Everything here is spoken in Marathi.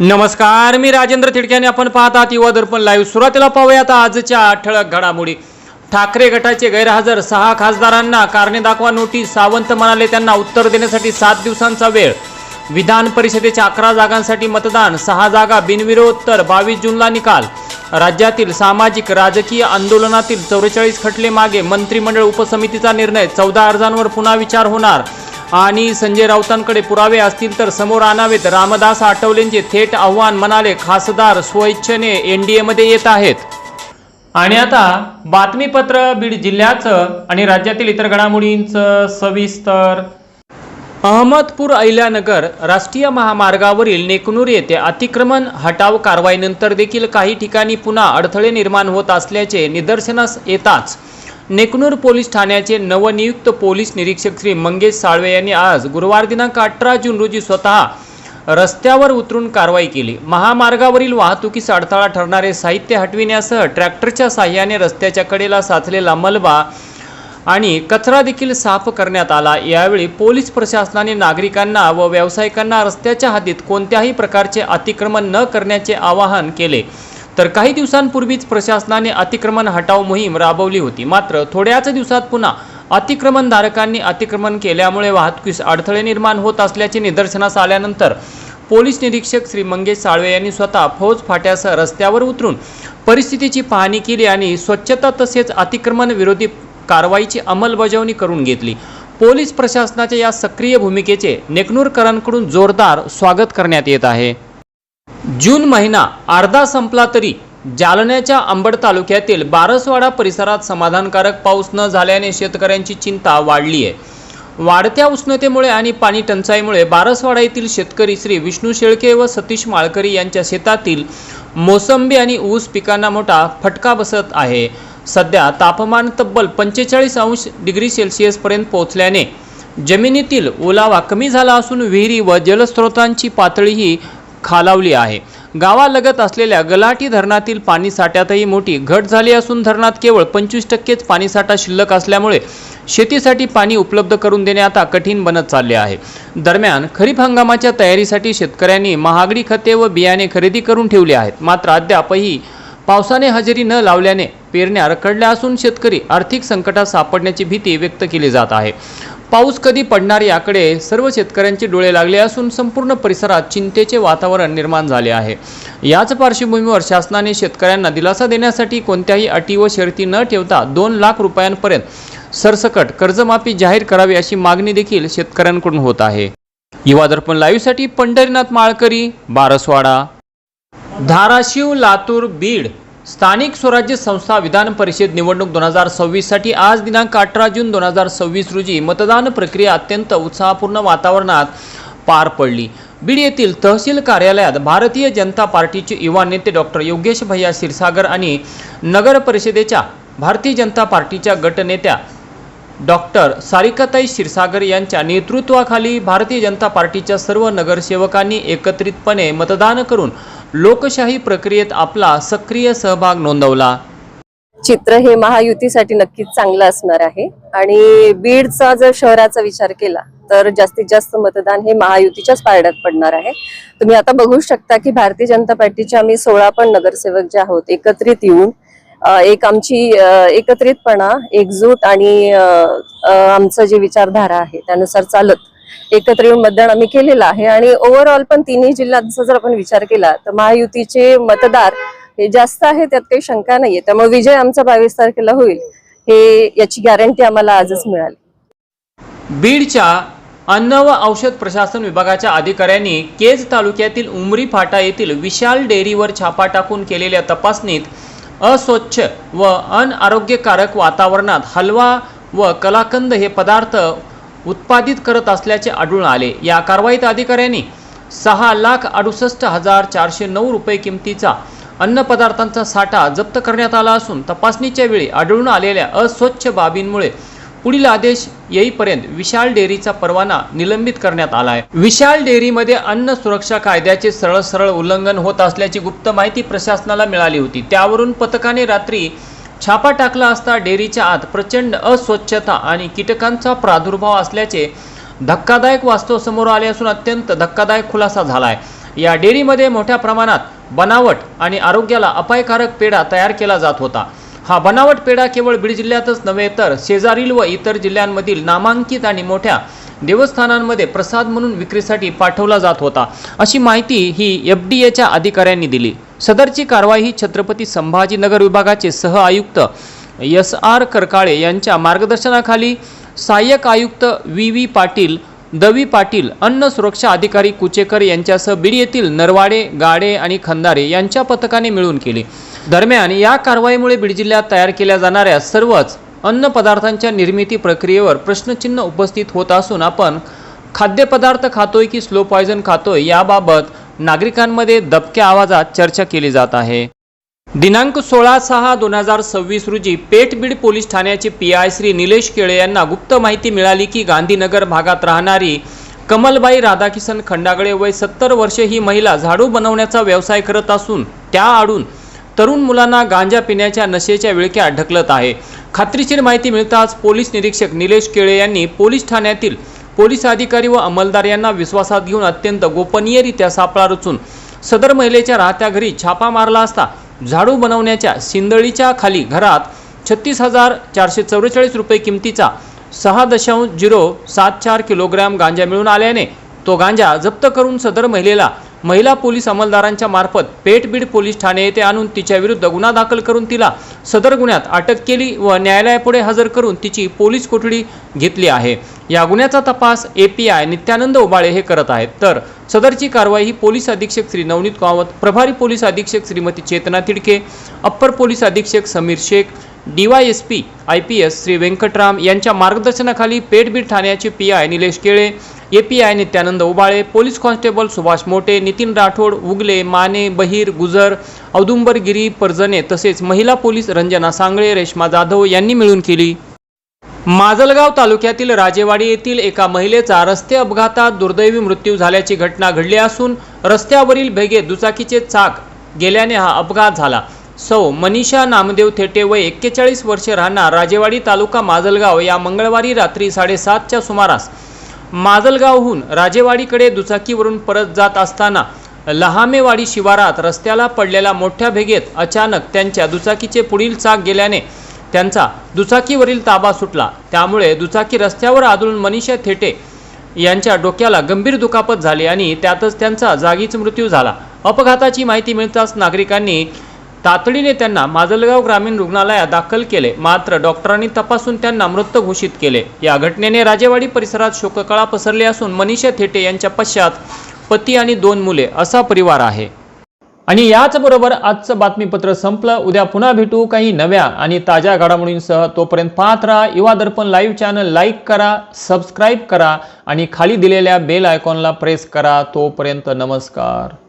नमस्कार, मी राजेंद्र थिडक्याने आपण पाहतात युवा दर्पण लाईव्ह। सुरुवातीला पाहूयात आजच्या ठळक घडामोडी। ठाकरे गटाचे गैरहजर 6 खासदारांना कारणे दाखवा नोटीस। सावंत म्हणाले त्यांना उत्तर देण्यासाठी 7 दिवसांचा वेळ। विधान परिषदेच्या 11 जागांसाठी मतदान, 6 जागा बिनविरोध तर 22 जूनला निकाल। राज्यातील सामाजिक राजकीय आंदोलनातील 44 खटले मागे, मंत्रिमंडळ उपसमितीचा निर्णय। 14 अर्जांवर पुन्हा विचार होणार आणि संजय राऊतांकडे पुरावे असतील तर समोर आणावेत। रामदास आठवलेंचे थेट आव्हान, म्हणाले खासदार स्वइच्छेने एनडीए मध्ये येत आहेत। आणि आता बातमीपत्र बीड जिल्ह्याचं आणि राज्यातील इतर घडामोडींचं सविस्तर। अहमदपूर अहिल्यानगर राष्ट्रीय महामार्गावरील नेकनूर येथे अतिक्रमण हटाव कारवाईनंतर देखील काही ठिकाणी पुन्हा अडथळे निर्माण होत असल्याचे निदर्शनास येताच नेकनूर पोलीस ठाण्याचे नवनियुक्त पोलीस निरीक्षक श्री मंगेश साळवे यांनी आज गुरुवार दिनांक 18 जून रोजी स्वतः रस्त्यावर उतरून कारवाई केली। महामार्गावरील वाहतुकीस अडथळा ठरणारे साहित्य हटविण्यासह ट्रॅक्टरच्या साहाय्याने रस्त्याच्या कडेला साचलेला मलबा आणि कचरा देखील साफ करण्यात आला। यावेळी पोलीस प्रशासनाने नागरिकांना व व्यावसायिकांना रस्त्याच्या हद्दीत कोणत्याही प्रकारचे अतिक्रमण न करण्याचे आवाहन केले। तर काही दिवसांपूर्वीच प्रशासनाने अतिक्रमण हटाव मोहीम राबवली होती। मात्र थोड्याच दिवसात पुन्हा अतिक्रमणधारकांनी अतिक्रमण केल्यामुळे वाहतुकीस अडथळे निर्माण होत असल्याचे निदर्शनास आल्यानंतर पोलीस निरीक्षक श्री मंगेश साळवे यांनी स्वतः फौज फाट्यासह रस्त्यावर उतरून परिस्थितीची पाहणी केली आणि स्वच्छता तसेच अतिक्रमण विरोधी कारवाईची अंमलबजावणी करून घेतली। पोलीस प्रशासनाच्या या सक्रिय भूमिकेचे नेकनूरकरांकडून जोरदार स्वागत करण्यात येत आहे। जून महिना अर्धा संपला तरी जालन्याच्या अंबड तालुक्यातील बारसवाडा परिसरात समाधानकारक पाऊस न झाल्याने शेतकऱ्यांची चिंता वाढली आहे। वाढत्या उष्णतेमुळे आणि पाणी टंचाईमुळे बारसवाडा येथील शेतकरी श्री विष्णू शेळके व सतीश माळकरी यांच्या शेतातील मोसंबी आणि ऊस पिकांना मोठा फटका बसत आहे। सध्या तापमान तब्बल 45 डिग्री सेल्सिअस पर्यंत पोहोचल्याने जमिनीतील ओलावा कमी झाला असून विहिरी व जलस्रोतांची पातळीही खालावली आहे। गावालगत असलेल्या गलाठी धरणातील पाणी साठ्यातही मोठी घट झाली असून धरणात केवळ 25%च पाणीसाठा शिल्लक असल्यामुळे शेतीसाठी पाणी उपलब्ध करून देणे आता कठीण बनत चालले आहे। दरम्यान खरीप हंगामाच्या तयारीसाठी शेतकऱ्यांनी महागडी खते व बियाणे खरेदी करून ठेवले आहेत। मात्र अद्यापही पावसाने हजेरी न लावल्याने पेरण्या रखडल्या असून शेतकरी आर्थिक संकटात सापडण्याची भीती व्यक्त केली जात आहे। पाऊस कधी पडणार याकडे सर्व शेतकऱ्यांचे डोळे लागले असून संपूर्ण परिसरात चिंतेचे वातावरण निर्माण झाले आहे। याच पार्श्वभूमीवर शासनाने शेतकऱ्यांना दिलासा देण्यासाठी कोणत्याही अटी व शर्ती न ठेवता 2 लाख रुपयांपर्यंत सरसकट कर्जमाफी जाहीर करावी अशी मागणी देखील शेतकऱ्यांकडून होत आहे। युवा दर्पण लाईव्हसाठी पंढरीनाथ माळकरी, बारसवाडा। धाराशिव, लातूर, बीड स्थानिक स्वराज्य संस्था विधान परिषद निवडणूक 2026 साठी आज दिनांक 18 जून 2026 रोजी मतदान प्रक्रिया अत्यंत उत्साहपूर्ण वातावरणात पार पडली। बीड येथील तहसील कार्यालयात भारतीय जनता पार्टीचे युवा नेते डॉक्टर योगेश भैया क्षीरसागर आणि नगर परिषदेच्या भारतीय जनता पार्टीच्या गटनेत्या डॉक्टर सारिकाताई क्षीरसागर यांच्या नेतृत्वाखाली भारतीय जनता पार्टीच्या सर्व नगरसेवकांनी एकत्रितपणे मतदान करून लोकशाही प्रक्रियेत आपला सक्रिय सहभाग नोंदवला। चित्र हे महायुतीसाठी नक्कीच चांगलं असणार आहे आणि बीडचा जर शहराचा विचार केला तर जास्तीत जास्त मतदान हे महायुतीच्याच पारड्यात पडणार आहे। तुम्ही आता बघू शकता की भारतीय जनता पार्टीचे आम्ही 16 पण नगरसेवक जे आहोत एकत्रित येऊन एक आमची एकत्रितपणा, एकजूट आणि आमचं जे विचारधारा आहे त्यानुसार चालत एकत्र येऊन मतदान आम्ही केलेलं आहे। आणि ओव्हरऑल पण तिन्ही जिल्ह्यांचा जर आपण विचार केला तर महायुतीचे मतदार हे जास्त आहे, त्यात काही शंका नाहीये। त्यामुळे विजय आमचा 22 तारखेला होईल हे याची गॅरंटी आम्हाला आजच मिळाली। बीडच्या अन्न व औषध प्रशासन विभागाच्या अधिकाऱ्यांनी केज तालुक्यातील उमरी फाटा येथील विशाल डेअरीवर छापा टाकून केलेल्या तपासणीत अस्वच्छ व अनआरोग्यकारक वातावरणात हलवा व कलाकंद हे पदार्थ उत्पादित करत असल्याचे आढळून आले। या कारवाईत अधिकाऱ्यांनी 6,68,409 रुपये किमतीचा अन्न पदार्थांचा साठा जप्त करण्यात आला असून तपासणीच्या वेळी आढळून आलेल्या अस्वच्छ बाबींमुळे पुढील आदेश येईपर्यंत विशाल डेअरीचा परवाना निलंबित करण्यात आला आहे। विशाल डेअरीमध्ये अन्न सुरक्षा कायद्याचे सरळ उल्लंघन होत असल्याची गुप्त माहिती प्रशासनाला मिळाली होती। त्यावरून पथकाने रात्री छापा टाकला असता डेअरीच्या आत प्रचंड अस्वच्छता आणि कीटकांचा प्रादुर्भाव असल्याचे धक्कादायक वास्तव समोर आले असून अत्यंत धक्कादायक खुलासा झाला आहे। या डेअरीमध्ये मोठ्या प्रमाणात बनावट आणि आरोग्याला अपायकारक पेढा तयार केला जात होता। हा बनावट पेढा केवळ बीड जिल्ह्यातच नव्हे तर शेजारील व इतर जिल्ह्यांमधील नामांकित आणि मोठ्या देवस्थानांमध्ये प्रसाद म्हणून विक्रीसाठी पाठवला जात होता, अशी माहिती ही FDAच्या अधिकाऱ्यांनी दिली। सदरची कारवाई ही छत्रपती संभाजीनगर विभागाचे सह आयुक्त SR करकाळे यांच्या मार्गदर्शनाखाली सहाय्यक आयुक्त VV पाटील, दवी पाटील, अन्न सुरक्षा अधिकारी कुचेकर यांच्यासह बीड येथील नरवाडे, गाडे आणि खंदारे यांच्या पथकाने मिळून केली। दरम्यान या कारवाईमुळे बीड जिल्ह्यात तयार केल्या जाणाऱ्या सर्वच अन्न पदार्थांच्या निर्मिती प्रक्रियेवर प्रश्नचिन्ह उपस्थित होत असून आपण खाद्यपदार्थ खातोय की स्लो पॉयझन खातोय याबाबत नागरिकांमध्ये दबक्या आवाजात चर्चा केली जात आहे। दिनांक 16/6/2026 रोजी पेठ बीड पोलीस ठाण्याचे PI श्री निलेश केळे यांना गुप्त माहिती मिळाली की गांधीनगर भागात राहणारी कमलबाई राधाकिशन खंडागळे वय 70 वर्षे ही महिला झाडू बनवण्याचा व्यवसाय करत असून त्या आडून तरुण मुलांना गांजा पिण्याच्या नशेच्या विळख्यात ढकलत आहे। खात्रीशीर माहिती मिळताच पोलीस निरीक्षक निलेश केळे यांनी पोलीस ठाण्यातील पोलीस अधिकारी व अंमलदार यांना विश्वासात घेऊन अत्यंत गोपनीयरित्या सापळा रचून सदर महिलेच्या राहत्या घरी छापा मारला असता झाडू बनवण्याच्या सिंदळीच्या खाली घरात 36,444 रुपये किमतीचा 6.074 किलोग्रॅम गांजा मिळून आल्याने तो गांजा जप्त करून सदर महिलेला महिला पोलीस अंमलदारांच्या मार्फत पेठ बीड पोलीस ठाणे येथे आणून तिच्या विरुद्ध गुन्हा दाखल करून तिला सदर गुन्ह्यात अटक केली व न्यायालयापुढे हजर करून तिची पोलीस कोठडी घेतली आहे। या गुन्ह्याचा तपास API नित्यानंद उबाळे हे करत आहेत, तर सदरची कारवाई ही पोलीस अधीक्षक श्री नवनीत कावत, प्रभारी पोलीस अधीक्षक श्रीमती चेतना तिडके, अप्पर पोलीस अधीक्षक समीर शेख, DYSP IPS श्री वेंकटराम यांच्या मार्गदर्शनाखाली पेठ बीड ठाण्याचे PI Nilesh Kele, API Nityanand Ubale, police constable Subhash Mote, Nitin Rathod, Ugale, Mane, Bahir, Gujar, Audumbar Giri, Parjane तसेच महिला पोलीस रंजना सांगळे, रेश्मा जाधव यांनी मिळून केली। माजलगाव तालुक्यातील राजेवाडी येथील एका महिलेचा रस्ते अपघातात दुर्दैवी मृत्यू झाल्याची घटना घडली असून रस्त्यावरील भेगे दुचाकीचे चाक गेल्याने हा अपघात झाला। सौ मनीषा नामदेव थेटे वय 41 वर्षे राहणार राजेवाडी तालुका माजलगाव या मंगळवारी रात्री 7:30च्या सुमारास माजलगावहून राजेवाडीकडे दुचाकीवरून परत जात असताना लहामेवाडी शिवारात रस्त्याला पडलेल्या मोठ्या भेगेत अचानक त्यांच्या दुचाकीचे पुढील चाक गेल्याने त्यांचा दुचाकीवरील ताबा सुटला। त्यामुळे दुचाकी रस्त्यावर आदळून मनीषा थेटे यांच्या डोक्याला गंभीर दुखापत झाली आणि त्यातच त्यांचा जागीच मृत्यू झाला। अपघाताची माहिती मिळताच नागरिकांनी तातडीने त्यांना माजलगाव ग्रामीण रुग्णालयात दाखल केले, मात्र डॉक्टरांनी तपासून त्यांना मृत घोषित केले। या घटनेने राजेवाडी परिसरात शोककळा पसरली असून मनीषा थेटे यांच्या पश्चात पती आणि 2 मुले असा परिवार आहे। आणि याच बरोबर आजचं बातमीपत्र संपलं। उद्या पुन्हा भेटू काही नव्या आणि ताज्या घडामोडींसह। तोपर्यंत पाहत राहा युवा दर्पण लाईव्ह चॅनल, लाईक करा, सबस्क्राईब करा आणि खाली दिलेल्या बेल आयकॉनला प्रेस करा। तोपर्यंत नमस्कार।